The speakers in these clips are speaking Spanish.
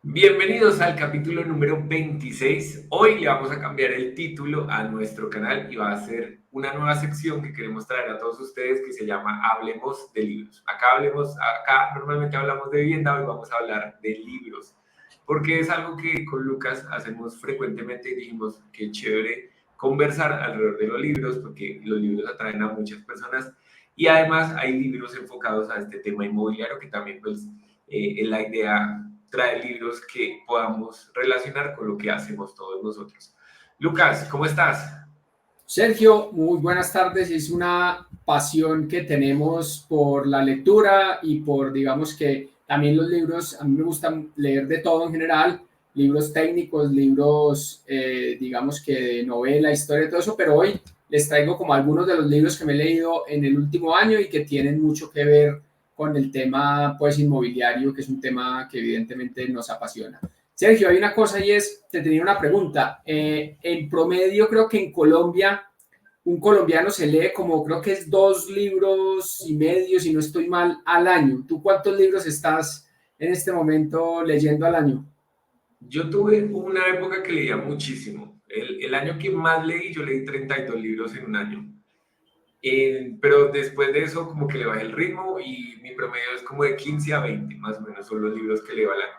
Bienvenidos al capítulo número 26. Hoy le vamos a cambiar el título a nuestro canal y va a ser una nueva sección que queremos traer a todos ustedes que se llama Hablemos de libros. Acá normalmente hablamos de vivienda, hoy vamos a hablar de libros, porque es algo que con Lucas hacemos frecuentemente y dijimos que chévere conversar alrededor de los libros, porque los libros atraen a muchas personas y además hay libros enfocados a este tema inmobiliario que también pues es la idea trae libros que podamos relacionar con lo que hacemos todos nosotros. Lucas, ¿cómo estás? Sergio, muy buenas tardes. Es una pasión que tenemos por la lectura y por, digamos que también los libros. A mí me gusta leer de todo en general, libros técnicos, libros, digamos que de novela, historia, todo eso, pero hoy les traigo como algunos de los libros que me he leído en el último año y que tienen mucho que ver con el tema pues inmobiliario, que es un tema que evidentemente nos apasiona. Sergio, hay una cosa y es, te tenía una pregunta. En promedio, creo que en Colombia, un colombiano se lee como, creo que es 2,5 libros, si no estoy mal, al año. ¿Tú cuántos libros estás en este momento leyendo al año? Yo tuve una época que leía muchísimo. El año que más leí, yo leí 32 libros en un año. Pero después de eso, como que le bajé el ritmo y mi promedio es como de 15 a 20, más o menos, son los libros que leo al año.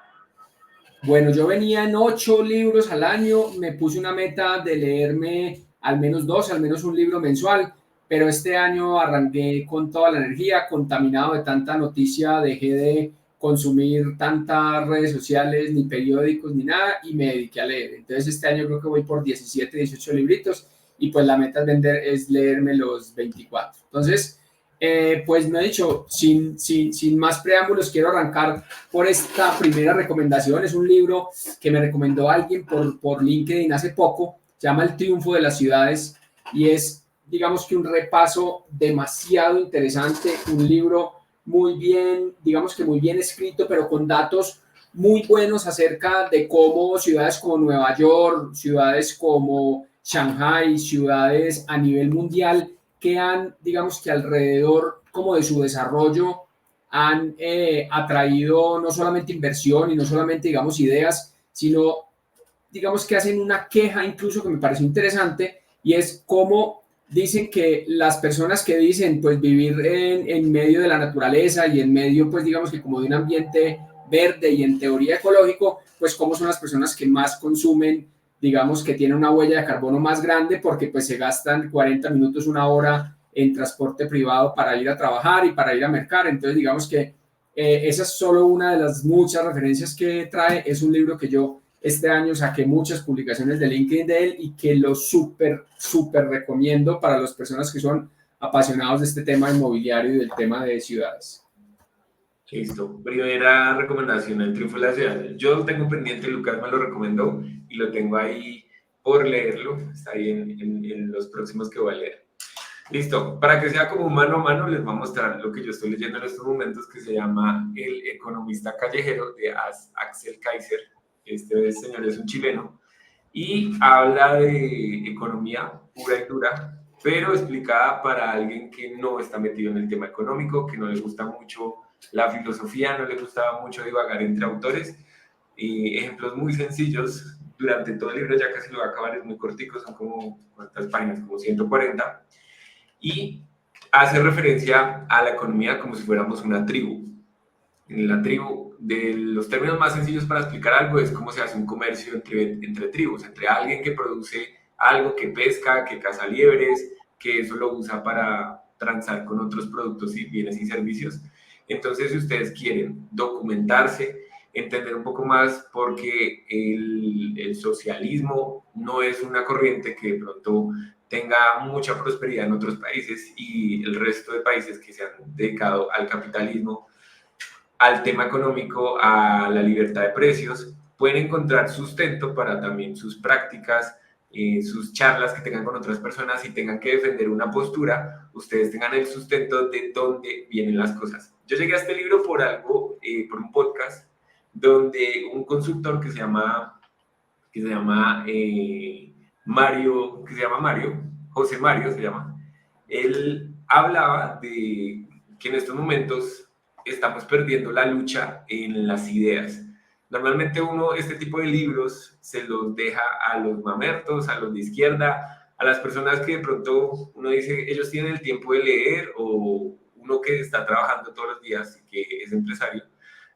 Bueno, yo venía en 8 libros al año, me puse una meta de leerme al menos dos, al menos un libro mensual, pero este año arranqué con toda la energía, contaminado de tanta noticia, dejé de consumir tantas redes sociales, ni periódicos, ni nada, y me dediqué a leer. Entonces este año creo que voy por 17, 18 libritos, y pues la meta es leerme los 24. Entonces, pues me he dicho, sin más preámbulos, quiero arrancar por esta primera recomendación. Es un libro que me recomendó alguien por LinkedIn hace poco, se llama El triunfo de las ciudades y es, digamos que un repaso demasiado interesante, un libro muy bien, digamos que muy bien escrito, pero con datos muy buenos acerca de cómo ciudades como Nueva York, ciudades como Shanghai, ciudades a nivel mundial que han, digamos que alrededor como de su desarrollo, han atraído no solamente inversión y no solamente, digamos, ideas, sino, digamos, que hacen una queja incluso que me pareció interesante y es cómo dicen que las personas que dicen, pues, vivir en medio de la naturaleza y en medio, pues, digamos que como de un ambiente verde y en teoría ecológico, pues, cómo son las personas que más consumen, digamos, que tienen una huella de carbono más grande porque, pues, se gastan 40 minutos, una hora en transporte privado para ir a trabajar y para ir a mercar. Entonces, digamos que esa es solo una de las muchas referencias que trae. Es un libro que yo este año saqué muchas publicaciones de LinkedIn de él y que lo súper recomiendo para las personas que son apasionados de este tema inmobiliario y del tema de ciudades. Listo. Primera recomendación, El triunfo de la ciudad. Yo lo tengo pendiente, Lucas me lo recomendó y lo tengo ahí por leerlo. Está ahí en los próximos que voy a leer. Listo, para que sea como mano a mano, les voy a mostrar lo que yo estoy leyendo en estos momentos, que se llama El economista callejero de Axel Kaiser. Este señor es un chileno y habla de economía pura y dura, pero explicada para alguien que no está metido en el tema económico, que no le gusta mucho la filosofía, no le gustaba mucho divagar entre autores. Y ejemplos muy sencillos durante todo el libro, ya casi lo va a acabar, es muy cortico, son como, ¿cuántas páginas? Como 140 y hace referencia a la economía como si fuéramos una tribu. En la tribu, de los términos más sencillos para explicar algo es cómo se hace un comercio entre tribus, entre alguien que produce algo, que pesca, que caza liebres, que eso lo usa para transar con otros productos y bienes y servicios. Entonces, si ustedes quieren documentarse, entender un poco más porque el socialismo no es una corriente que de pronto tenga mucha prosperidad en otros países y el resto de países que se han dedicado al capitalismo, al tema económico, a la libertad de precios, pueden encontrar sustento para también sus prácticas, sus charlas que tengan con otras personas y tengan que defender una postura, ustedes tengan el sustento de dónde vienen las cosas. Yo llegué a este libro por algo, por un podcast, donde un consultor que se llama Mario, José Mario se llama, él hablaba de que en estos momentos estamos perdiendo la lucha en las ideas. Normalmente uno este tipo de libros se los deja a los mamertos, a los de izquierda, a las personas que de pronto uno dice, ellos tienen el tiempo de leer, o uno que está trabajando todos los días, que es empresario,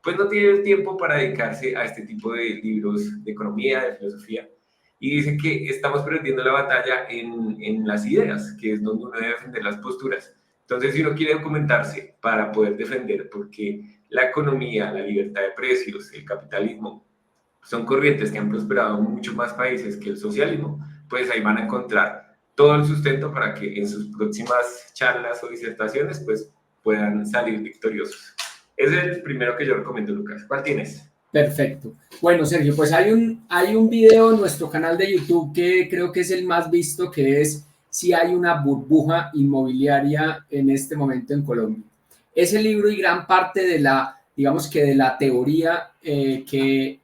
pues no tiene el tiempo para dedicarse a este tipo de libros de economía, de filosofía. Y dice que estamos perdiendo la batalla en las ideas, que es donde uno debe defender las posturas. Entonces, si uno quiere documentarse para poder defender, porque la economía, la libertad de precios, el capitalismo, son corrientes que han prosperado en muchos más países que el socialismo, pues ahí van a encontrar todo el sustento para que en sus próximas charlas o disertaciones pues puedan salir victoriosos. Ese es el primero que yo recomiendo, Lucas. ¿Cuál tienes? Perfecto. Bueno, Sergio, pues hay un video en nuestro canal de YouTube que creo que es el más visto, que es si hay una burbuja inmobiliaria en este momento en Colombia. Ese libro y gran parte de la, digamos que de la teoría que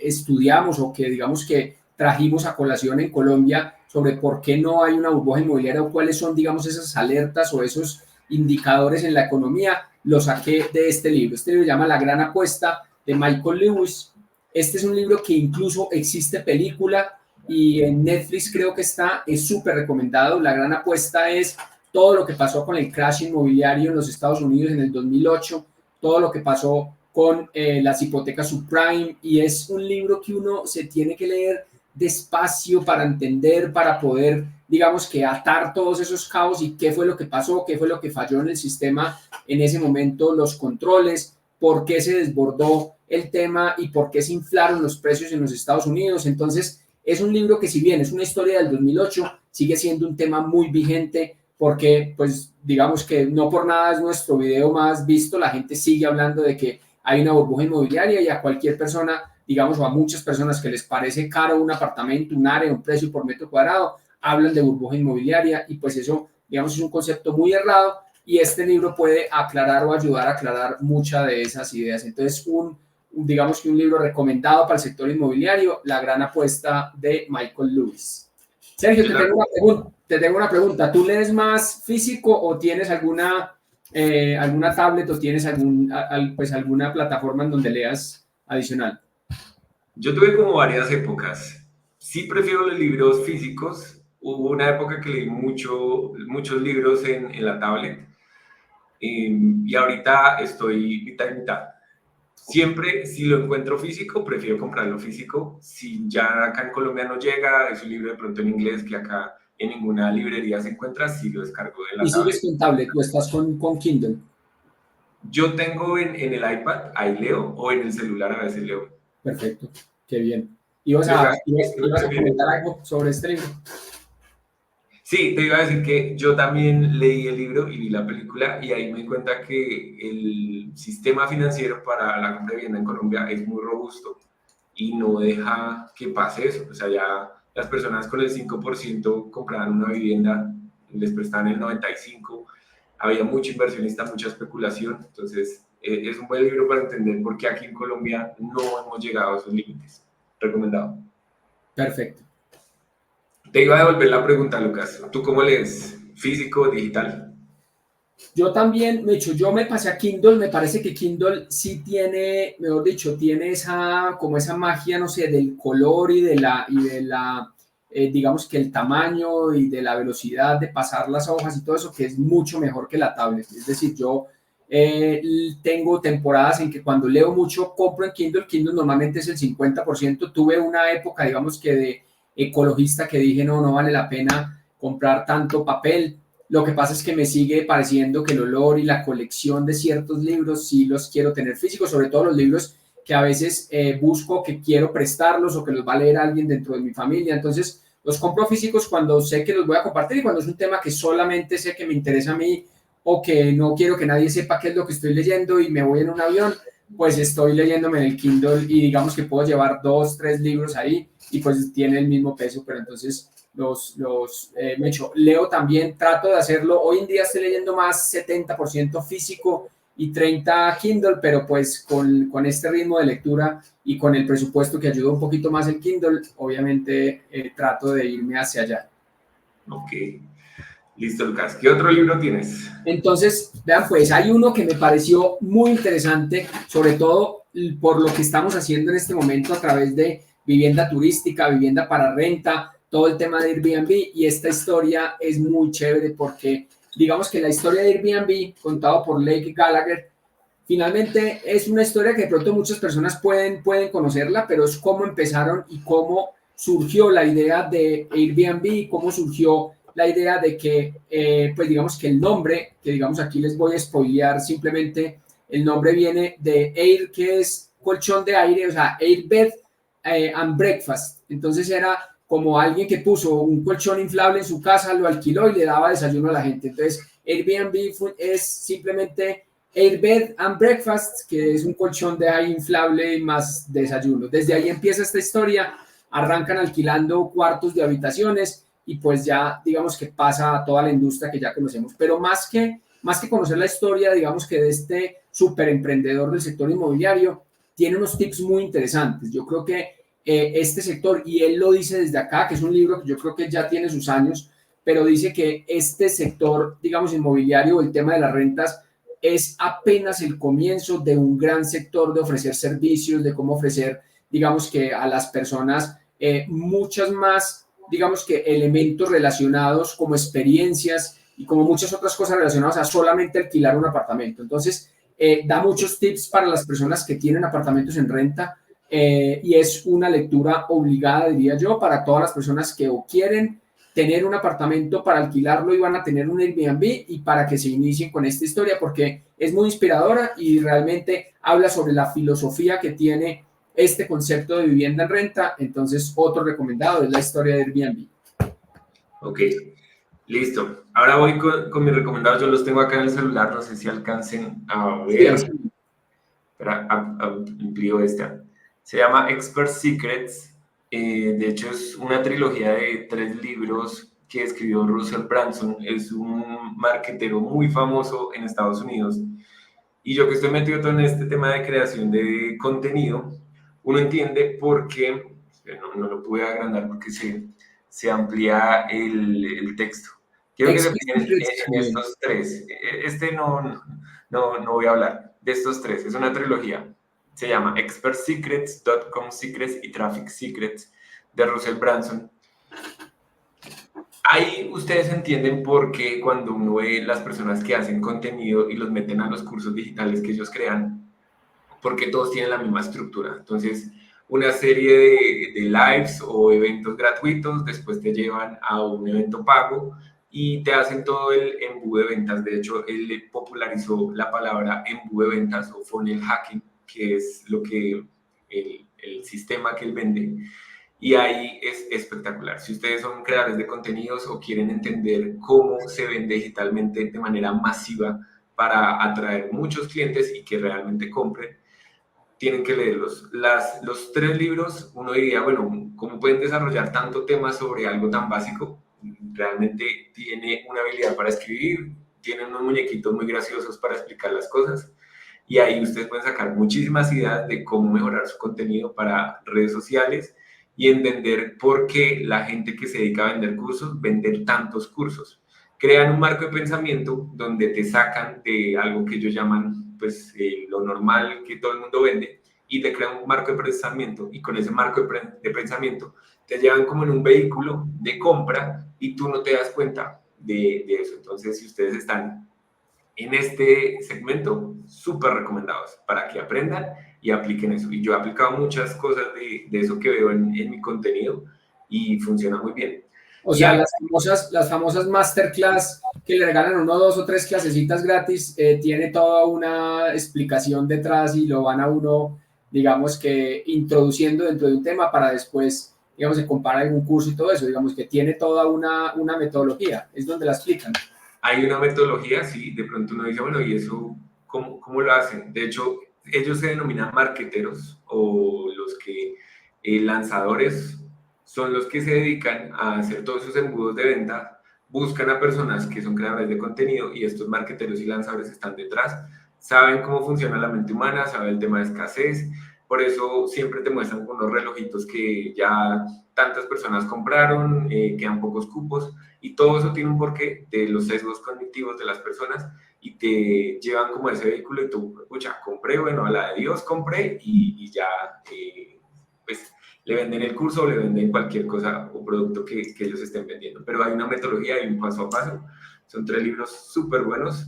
estudiamos o que digamos que trajimos a colación en Colombia sobre por qué no hay una burbuja inmobiliaria o cuáles son, digamos, esas alertas o esos indicadores en la economía, lo saqué de este libro. Este libro se llama La Gran Apuesta, de Michael Lewis. Este es un libro que incluso existe película y en Netflix creo que está, es súper recomendado. La Gran Apuesta es todo lo que pasó con el crash inmobiliario en los Estados Unidos en el 2008, todo lo que pasó con las hipotecas subprime, y es un libro que uno se tiene que leer despacio para entender, para poder, digamos que atar todos esos cabos y qué fue lo que pasó, qué fue lo que falló en el sistema en ese momento, los controles, por qué se desbordó el tema y por qué se inflaron los precios en los Estados Unidos. Entonces, es un libro que, si bien es una historia del 2008, sigue siendo un tema muy vigente porque, pues, digamos que no por nada es nuestro video más visto. La gente sigue hablando de que hay una burbuja inmobiliaria y a cualquier persona, digamos, o a muchas personas que les parece caro un apartamento, un área, un precio por metro cuadrado, hablan de burbuja inmobiliaria y pues eso, digamos, es un concepto muy errado. Y este libro puede aclarar o ayudar a aclarar muchas de esas ideas. Entonces, digamos que un libro recomendado para el sector inmobiliario, La Gran Apuesta de Michael Lewis. Sergio, te tengo una pregunta. ¿Tú lees más físico o tienes alguna tablet o tienes pues alguna plataforma en donde leas adicional? Yo tuve como varias épocas. Sí prefiero los libros físicos. Hubo una época que leí muchos libros en la tablet, y ahorita estoy mitad y mitad. Siempre, si lo encuentro físico, prefiero comprarlo físico. Si ya acá en Colombia no llega, es un libro de pronto en inglés que acá en ninguna librería se encuentra, si lo descargo de ¿Y la sigues tablet. con tablet o estás con Kindle? Yo tengo en el iPad, ahí leo, o en el celular a veces leo. Perfecto, qué bien. ¿Ibas Lucas, ¿qué lo a prefieres? comentar algo sobre este libro? Sí, te iba a decir que yo también leí el libro y vi la película, y ahí me di cuenta que el sistema financiero para la compra de vivienda en Colombia es muy robusto y no deja que pase eso. O sea, ya las personas con el 5% compraban una vivienda, les prestaban el 95%, había mucho inversionista, mucha especulación. Entonces, es un buen libro para entender por qué aquí en Colombia no hemos llegado a esos límites. Recomendado. Perfecto. Te iba a devolver la pregunta, Lucas. ¿Tú cómo lees? ¿Físico o digital? Yo también, de hecho, yo me pasé a Kindle. Me parece que Kindle sí tiene, mejor dicho, tiene como esa magia, no sé, del color digamos que el tamaño y de la velocidad de pasar las hojas y todo eso, que es mucho mejor que la tablet. Es decir, yo tengo temporadas en que cuando leo mucho compro en Kindle. Kindle normalmente es el 50%. Tuve una época, digamos que de ecologista, que dije, no, no vale la pena comprar tanto papel. Lo que pasa es que me sigue pareciendo que el olor y la colección de ciertos libros sí los quiero tener físicos, sobre todo los libros que a veces busco que quiero prestarlos o que los va a leer alguien dentro de mi familia. Entonces, los compro físicos cuando sé que los voy a compartir y cuando es un tema que solamente sé que me interesa a mí o que no quiero que nadie sepa qué es lo que estoy leyendo y me voy en un avión, pues estoy leyéndome en el Kindle y digamos que puedo llevar 2, 3 libros ahí y pues tiene el mismo peso, pero entonces leo también, trato de hacerlo. Hoy en día estoy leyendo más 70% físico y 30 Kindle, pero pues con este ritmo de lectura y con el presupuesto que ayuda un poquito más el Kindle, obviamente trato de irme hacia allá. Ok. Listo, Lucas. ¿Qué otro libro tienes? Entonces, vean, pues hay uno que me pareció muy interesante, sobre todo por lo que estamos haciendo en este momento a través de vivienda turística, vivienda para renta, todo el tema de Airbnb, y esta historia es muy chévere porque digamos que la historia de Airbnb contado por Blake Gallagher finalmente es una historia que de pronto muchas personas pueden conocerla, pero es cómo empezaron y cómo surgió la idea de Airbnb, cómo surgió la idea de que, pues digamos que el nombre, que digamos aquí les voy a spoilear simplemente, el nombre viene de Air, que es colchón de aire, o sea, Airbed and Breakfast. Entonces era como alguien que puso un colchón inflable en su casa, lo alquiló y le daba desayuno a la gente. Entonces, Airbnb es simplemente Airbed and Breakfast, que es un colchón de aire inflable más desayuno. Desde ahí empieza esta historia, arrancan alquilando cuartos de habitaciones y pues ya digamos que pasa a toda la industria que ya conocemos. Pero más que conocer la historia, digamos que de este súper emprendedor del sector inmobiliario, tiene unos tips muy interesantes. Yo creo que este sector, y él lo dice desde acá, que es un libro que yo creo que ya tiene sus años, pero dice que este sector, digamos, inmobiliario, el tema de las rentas, es apenas el comienzo de un gran sector de ofrecer servicios, de cómo ofrecer, digamos que a las personas muchas más, digamos que elementos relacionados como experiencias y como muchas otras cosas relacionadas a solamente alquilar un apartamento. Entonces, da muchos tips para las personas que tienen apartamentos en renta y es una lectura obligada, diría yo, para todas las personas que o quieren tener un apartamento para alquilarlo y van a tener un Airbnb y para que se inicien con esta historia porque es muy inspiradora y realmente habla sobre la filosofía que tiene este concepto de vivienda en renta. Entonces, otro recomendado es la historia de Airbnb. Ok, listo. Ahora voy con mis recomendados. Yo los tengo acá en el celular. No sé si alcancen a Sí, ver. así. Espera, amplío esta. Se llama Expert Secrets. De hecho, es una trilogía de 3 libros que escribió Russell Brunson. Es un marketero muy famoso en Estados Unidos. Y yo que estoy metido todo en este tema de creación de contenido, uno entiende por qué, no lo pude agrandar porque se amplía el texto. Quiero que se Expert fijen Secrets. en estos 3. Este no voy a hablar de estos 3. Es una trilogía. Se llama Expert Secrets, Dotcom Secrets y Traffic Secrets de Russell Brunson. Ahí ustedes entienden por qué cuando uno ve las personas que hacen contenido y los meten a los cursos digitales que ellos crean, porque todos tienen la misma estructura. Entonces, una serie de lives o eventos gratuitos, después te llevan a un evento pago y te hacen todo el embudo de ventas. De hecho, él popularizó la palabra embudo de ventas o funnel hacking, que es lo que el sistema que él vende. Y ahí es espectacular. Si ustedes son creadores de contenidos o quieren entender cómo se vende digitalmente de manera masiva para atraer muchos clientes y que realmente compren, tienen que leerlos. Los 3 libros, uno diría, bueno, ¿cómo pueden desarrollar tanto tema sobre algo tan básico? Realmente tiene una habilidad para escribir, tiene unos muñequitos muy graciosos para explicar las cosas y ahí ustedes pueden sacar muchísimas ideas de cómo mejorar su contenido para redes sociales y entender por qué la gente que se dedica a vender cursos vende tantos cursos. Crean un marco de pensamiento donde te sacan de algo que ellos llaman pues lo normal que todo el mundo vende y te crean un marco de pensamiento y con ese marco de pensamiento te llevan como en un vehículo de compra y tú no te das cuenta de eso. Entonces, si ustedes están en este segmento, súper recomendados para que aprendan y apliquen eso. Y yo he aplicado muchas cosas de eso que veo en mi contenido y funciona muy bien. O Y sea, algo, las famosas masterclass que le regalan uno, dos o tres clasecitas gratis, tiene toda una explicación detrás y lo van a uno, digamos que introduciendo dentro de un tema para después, digamos, se compara en un curso y todo eso, digamos que tiene toda una metodología, es donde la explican. hay una metodología, sí, de pronto uno dice, bueno, ¿y eso cómo lo hacen? De hecho, ellos se denominan marqueteros o los que lanzadores son los que se dedican a hacer todos esos embudos de venta, buscan a personas que son creadores de contenido y estos marqueteros y lanzadores están detrás, saben cómo funciona la mente humana, saben el tema de escasez, por eso siempre te muestran con unos relojitos que ya tantas personas compraron, quedan pocos cupos, y todo eso tiene un porqué de los sesgos cognitivos de las personas y te llevan como ese vehículo y tú, escucha, compré, bueno, a la de Dios compré y ya, pues le venden el curso o le venden cualquier cosa o producto que ellos estén vendiendo. Pero hay una metodología y un paso a paso. Son 3 libros súper buenos.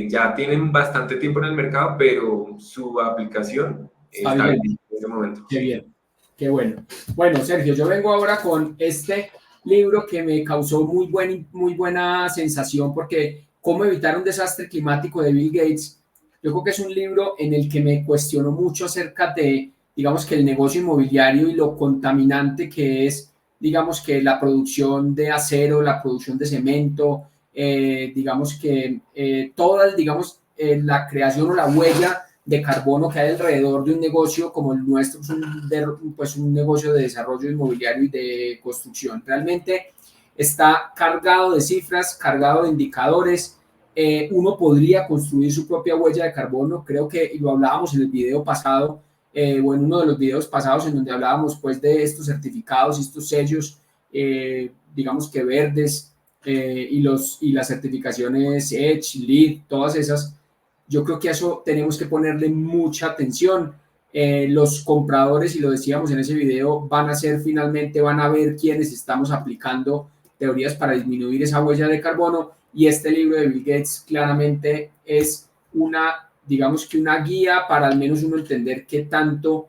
Ya tienen bastante tiempo en el mercado, pero su aplicación Está está bien, bien en este momento. qué Sí. bien, qué bueno. Bueno, Sergio, yo vengo ahora con este libro que me causó muy buena sensación porque cómo evitar un desastre climático de Bill Gates. Yo creo que es un libro en el que me cuestiono mucho acerca de, digamos que el negocio inmobiliario y lo contaminante que es, digamos que la producción de acero, la producción de cemento, digamos que toda, digamos, la creación o la huella de carbono que hay alrededor de un negocio como el nuestro, pues un negocio de desarrollo inmobiliario y de construcción. Realmente está cargado de cifras, cargado de indicadores. Uno podría construir su propia huella de carbono. Creo que y lo hablábamos en el video pasado, o en uno de los videos pasados en donde hablábamos pues de estos certificados y estos sellos, digamos que verdes, y las certificaciones EDGE, LEED, todas esas. Yo creo que a eso tenemos que ponerle mucha atención. Los compradores, y lo decíamos en ese video, van a ser finalmente, van a ver quiénes estamos aplicando teorías para disminuir esa huella de carbono, y este libro de Bill Gates claramente es una, digamos que una guía para al menos uno entender qué tanto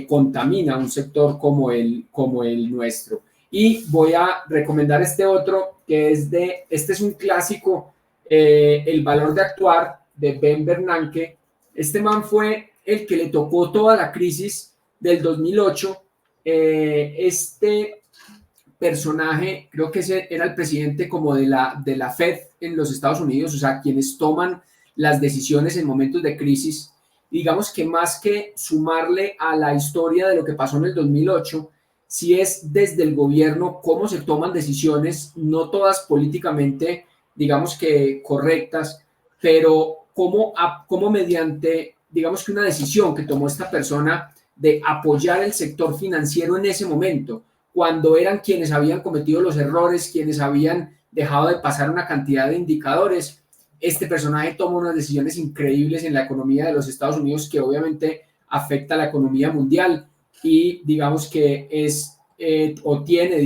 contamina un sector como el nuestro. Y voy a recomendar este otro, que es este es un clásico, El valor de actuar, de Ben Bernanke. Este man fue el que le tocó toda la crisis del 2008. Este personaje, creo que ese era el presidente como de la Fed en los Estados Unidos, o sea, quienes toman las decisiones en momentos de crisis. Digamos que más que sumarle a la historia de lo que pasó en el 2008, si es desde el gobierno cómo se toman decisiones, no todas políticamente, digamos que correctas, pero cómo mediante, digamos que una decisión que tomó esta persona de apoyar el sector financiero en ese momento, cuando eran quienes habían cometido los errores, quienes habían dejado de pasar una cantidad de indicadores. Este personaje toma unas decisiones increíbles en la economía de los Estados Unidos que obviamente afecta a la economía mundial, y digamos que es o tiene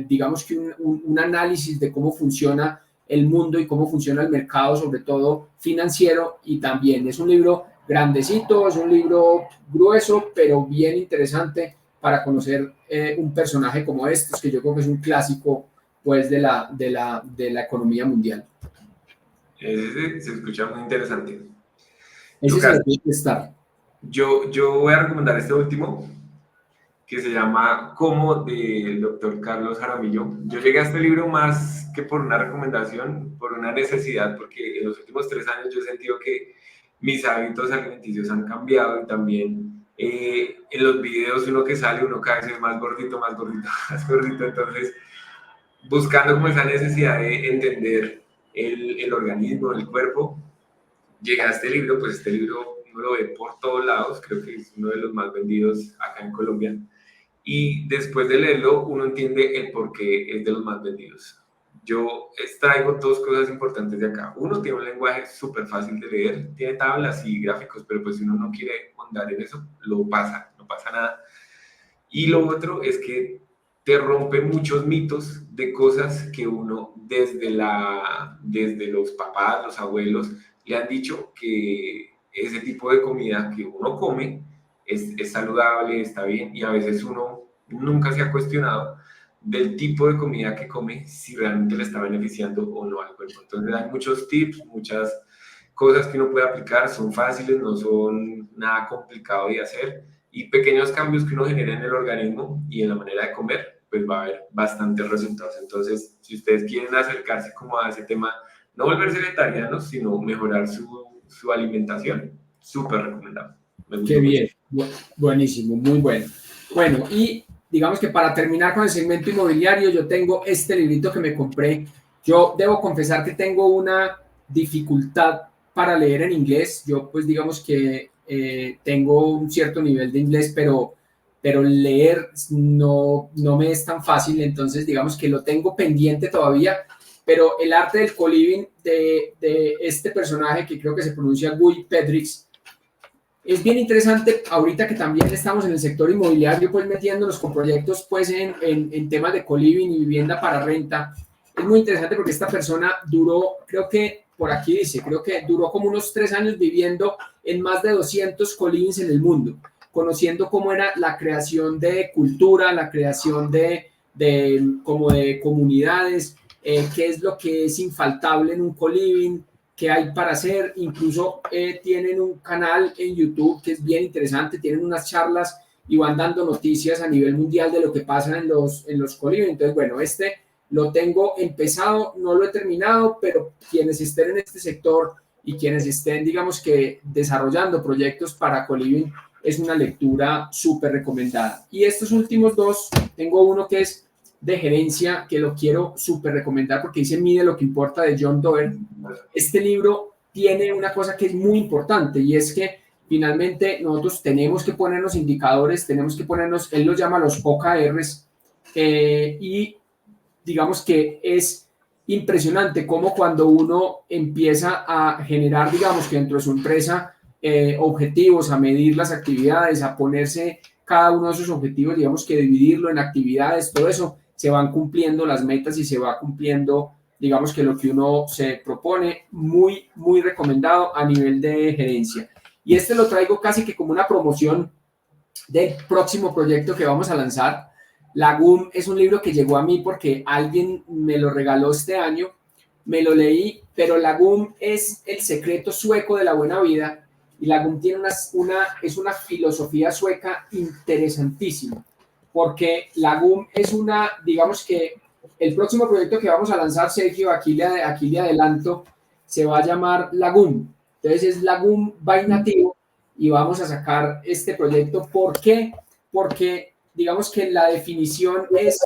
digamos que un análisis de cómo funciona el mundo y cómo funciona el mercado, sobre todo financiero, y también es un libro grandecito, es un libro grueso, pero bien interesante para conocer un personaje como este, que yo creo que es un clásico pues de la economía mundial. Ese se escucha muy interesante. Ese se Lucas, debe estar. yo voy a recomendar este último, que se llama Cómo, del doctor Carlos Jaramillo. Yo llegué a este libro más que por una recomendación, por una necesidad, porque en los últimos 3 años yo he sentido que mis hábitos alimenticios han cambiado, y también en los videos uno que sale, uno cada vez es más gordito, más gordito, más gordito. Entonces, buscando como esa necesidad de entender el organismo, el cuerpo, llegué a este libro. Pues este libro uno lo ve por todos lados, creo que es uno de los más vendidos acá en Colombia, y después de leerlo uno entiende el por qué es de los más vendidos. Yo extraigo 2 cosas importantes de acá. Uno, tiene un lenguaje súper fácil de leer, tiene tablas y gráficos, pero pues si uno no quiere ahondar en eso, lo pasa, no pasa nada. Y lo otro es que te rompe muchos mitos de cosas que uno desde los papás, los abuelos, le han dicho que ese tipo de comida que uno come es saludable, está bien, y a veces uno nunca se ha cuestionado del tipo de comida que come, si realmente le está beneficiando o no al cuerpo. Entonces hay muchos tips, muchas cosas que uno puede aplicar, son fáciles, no son nada complicado de hacer, y pequeños cambios que uno genera en el organismo y en la manera de comer, pues va a haber bastantes resultados. Entonces, si ustedes quieren acercarse como a ese tema, no volverse vegetarianos, sino mejorar su alimentación, súper recomendable. Me Qué gustó mucho. bien, buenísimo, muy bueno. Bueno, y digamos que para terminar con el segmento inmobiliario, yo tengo este librito que me compré. Yo debo confesar que tengo una dificultad para leer en inglés. Yo pues digamos que tengo un cierto nivel de inglés, pero leer no me es tan fácil. Entonces digamos que lo tengo pendiente todavía, pero el arte del co-living de este personaje que creo que se pronuncia Guy Pedrix es bien interesante. Ahorita que también estamos en el sector inmobiliario, pues metiéndonos con proyectos pues en temas de co-living y vivienda para renta, es muy interesante porque esta persona duró, creo que por aquí dice, creo que duró como unos 3 años viviendo en más de 200 co-livings en el mundo, conociendo cómo era la creación de cultura, la creación como de comunidades, qué es lo que es infaltable en un co-living, qué hay para hacer. Incluso tienen un canal en YouTube que es bien interesante, tienen unas charlas y van dando noticias a nivel mundial de lo que pasa en los co-living. Entonces, bueno, lo tengo empezado, no lo he terminado, pero quienes estén en este sector y quienes estén, digamos que desarrollando proyectos para co-living, es una lectura súper recomendada. Y estos últimos dos, tengo uno que es de gerencia, que lo quiero súper recomendar porque dice Mide lo que importa, de John Doerr. Este libro tiene una cosa que es muy importante, y es que finalmente nosotros tenemos que ponernos indicadores, tenemos que ponernos, él los llama los OKRs, y digamos que es impresionante cómo cuando uno empieza a generar, digamos que dentro de su empresa, objetivos, a medir las actividades, a ponerse cada uno de esos objetivos, digamos que dividirlo en actividades, todo eso, se van cumpliendo las metas y se va cumpliendo, digamos que lo que uno se propone. Muy, muy recomendado a nivel de gerencia. Y este lo traigo casi que como una promoción del próximo proyecto que vamos a lanzar. La GUM es un libro que llegó a mí porque alguien me lo regaló este año, me lo leí, pero la GUM es el secreto sueco de la buena vida, y la GUM tiene es una filosofía sueca interesantísima, porque la GUM es digamos que el próximo proyecto que vamos a lanzar, Sergio, aquí le adelanto, se va a llamar la GUM. Entonces es la GUM by Nativo, y vamos a sacar este proyecto. ¿Por qué? Porque digamos que la definición es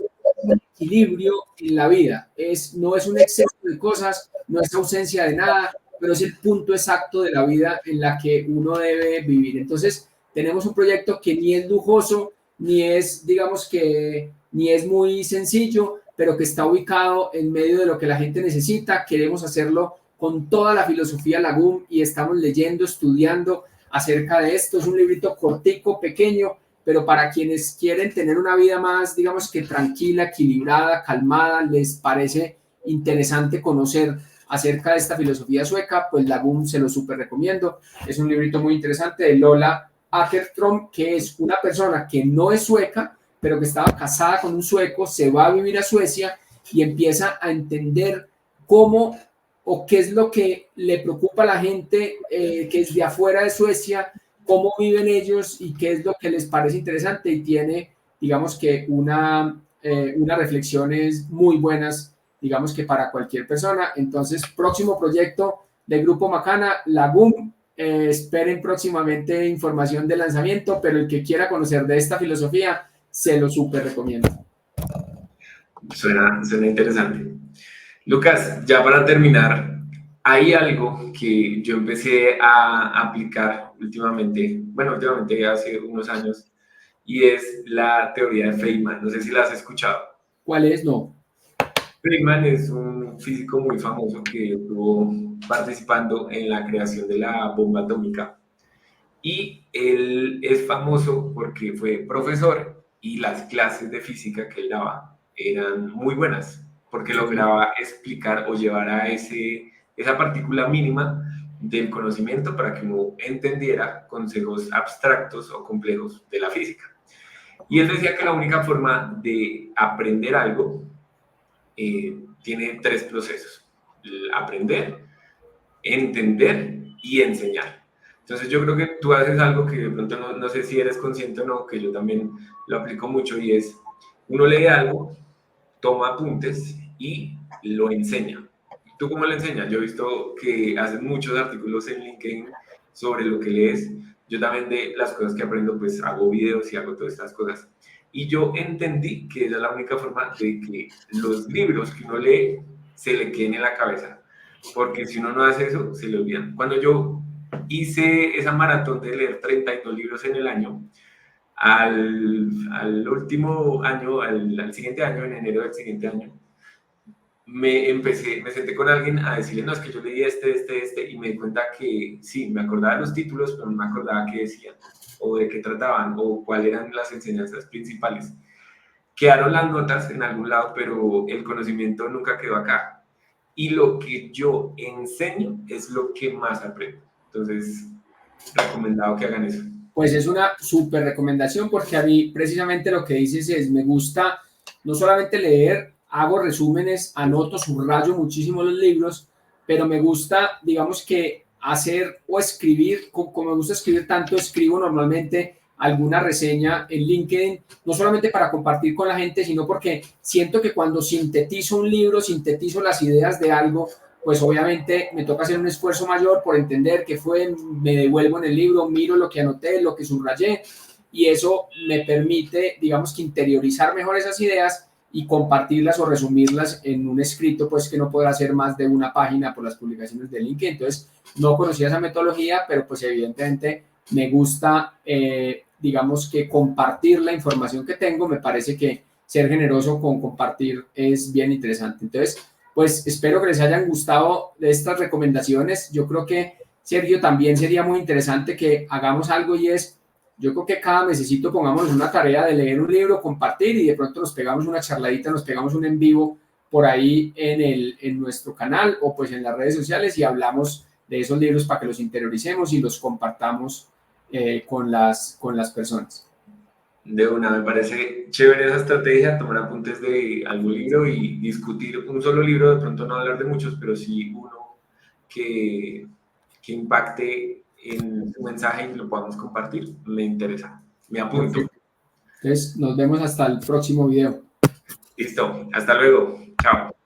un equilibrio en la vida. No es un exceso de cosas, no es ausencia de nada, pero es el punto exacto de la vida en la que uno debe vivir. Entonces, tenemos un proyecto que ni es lujoso, ni es, digamos que, ni es muy sencillo, pero que está ubicado en medio de lo que la gente necesita. Queremos hacerlo con toda la filosofía Lagum y estamos leyendo, estudiando acerca de esto. Es un librito cortico, pequeño, pero para quienes quieren tener una vida más, digamos que tranquila, equilibrada, calmada, les parece interesante conocer acerca de esta filosofía sueca, pues Lagum se lo súper recomiendo. Es un librito muy interesante de Lola Ackerström, que es una persona que no es sueca, pero que estaba casada con un sueco, se va a vivir a Suecia y empieza a entender cómo o qué es lo que le preocupa a la gente que es de afuera de Suecia, cómo viven ellos y qué es lo que les parece interesante, y tiene, digamos que unas reflexiones muy buenas, digamos que para cualquier persona. Entonces, próximo proyecto del Grupo Macana, Lagum. Esperen próximamente información del lanzamiento, pero el que quiera conocer de esta filosofía, se lo súper recomiendo. Suena interesante. Lucas, ya para terminar, hay algo que yo empecé a aplicar últimamente hace unos años, y es la teoría de Feynman. No sé si la has escuchado. ¿Cuál es? No. Feynman es un físico muy famoso que estuvo participando en la creación de la bomba atómica, y él es famoso porque fue profesor y las clases de física que él daba eran muy buenas porque lograba explicar o llevar a esa partícula mínima del conocimiento para que uno entendiera conceptos abstractos o complejos de la física. Y él decía que la única forma de aprender algo tiene 3 procesos: aprender, entender y enseñar. Entonces yo creo que tú haces algo que de pronto no sé si eres consciente o no, que yo también lo aplico mucho, y es, uno lee algo, toma apuntes y lo enseña. ¿Tú cómo lo enseñas? Yo he visto que haces muchos artículos en LinkedIn sobre lo que lees. Yo también, de las cosas que aprendo, pues hago videos y hago todas estas cosas. Y yo entendí que esa es la única forma de que los libros que uno lee se le queden en la cabeza, porque si uno no hace eso, se le olvidan. Cuando yo hice esa maratón de leer 32 libros en el año, al último año, al siguiente año, en enero del siguiente año, me senté con alguien a decirle, no, es que yo leí este, y me di cuenta que sí, me acordaba de los títulos, pero no me acordaba qué decían, o de qué trataban, o cuáles eran las enseñanzas principales. Quedaron las notas en algún lado, pero el conocimiento nunca quedó acá. Y lo que yo enseño es lo que más aprendo. Entonces, recomendado que hagan eso. Pues es una súper recomendación porque a mí precisamente lo que dices es, me gusta no solamente leer, hago resúmenes, anoto, subrayo muchísimo los libros, pero me gusta, digamos que hacer o escribir, como me gusta escribir tanto, escribo normalmente alguna reseña en LinkedIn, no solamente para compartir con la gente, sino porque siento que cuando sintetizo un libro, sintetizo las ideas de algo, pues obviamente me toca hacer un esfuerzo mayor por entender qué fue, me devuelvo en el libro, miro lo que anoté, lo que subrayé, y eso me permite, digamos que interiorizar mejor esas ideas y compartirlas o resumirlas en un escrito, pues que no podrá ser más de una página por las publicaciones de LinkedIn. Entonces, no conocía esa metodología, pero pues evidentemente me gusta, digamos que compartir la información que tengo, me parece que ser generoso con compartir es bien interesante. Entonces, pues espero que les hayan gustado estas recomendaciones. Yo creo que, Sergio, también sería muy interesante que hagamos algo y es, yo creo que cada mesecito pongamos una tarea de leer un libro, compartir y de pronto nos pegamos una charladita, nos pegamos un en vivo por ahí en nuestro canal o pues en las redes sociales y hablamos de esos libros para que los interioricemos y los compartamos con las personas. De una, me parece chévere esa estrategia, tomar apuntes de algún libro y discutir un solo libro, de pronto no hablar de muchos, pero sí uno que, que impacte en su mensaje y lo podamos compartir. Me interesa, me apunto. Perfecto. Entonces, nos vemos hasta el próximo video. Listo, hasta luego, chao.